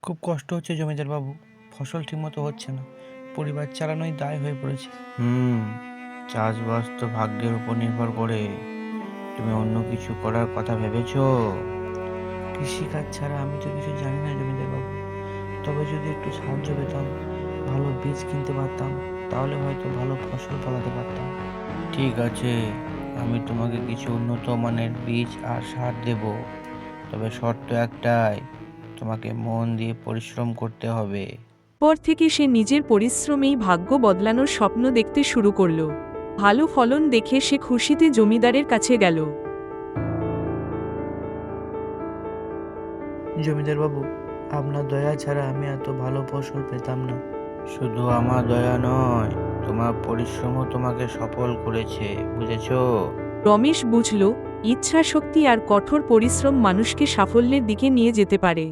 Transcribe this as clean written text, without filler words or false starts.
খুব কষ্ট হচ্ছে জমিদার বাবু, ফসল ঠিকমতো হচ্ছে না, পরিবার চালানোই দায় হয়ে পড়েছে। চাষবাস তো ভাগ্যের উপর নির্ভর করে। তুমি অন্য কিছু করার কথা ভেবেছো? কৃষিকাজ ছাড়া আমি তো কিছু জানি না জমিদার বাবু, তবে যদি একটু সাহায্য পেতাম, ভালো বীজ কিনতে পারতাম, তাহলে হয়তো ভালো ফসল ফলাতে পারতাম। ঠিক আছে, আমি তোমাকে কিছু উন্নত মানের বীজ আর সার দেব। তবে শর্ত একটাই, তোমাকে মন দিয়ে পরিশ্রম করতে হবে। পর থেকে সে নিজের পরিশ্রমেই ভাগ্য বদলানোর স্বপ্ন দেখতে শুরু করল। ভালো ফলন দেখে সে খুশিতে জমিদারের কাছে গেল। জমিদার বাবু, আপনার দয়া ছাড়া আমি এত ভালো ফসল পেতাম না। শুধু আমার দয়া নয়, তোমার পরিশ্রমও তোমাকে সফল করেছে, বুঝেছো? রমেশ বুঝল, ইচ্ছাশক্তি আর কঠোর পরিশ্রম মানুষকে সাফল্যের দিকে নিয়ে যেতে পারে।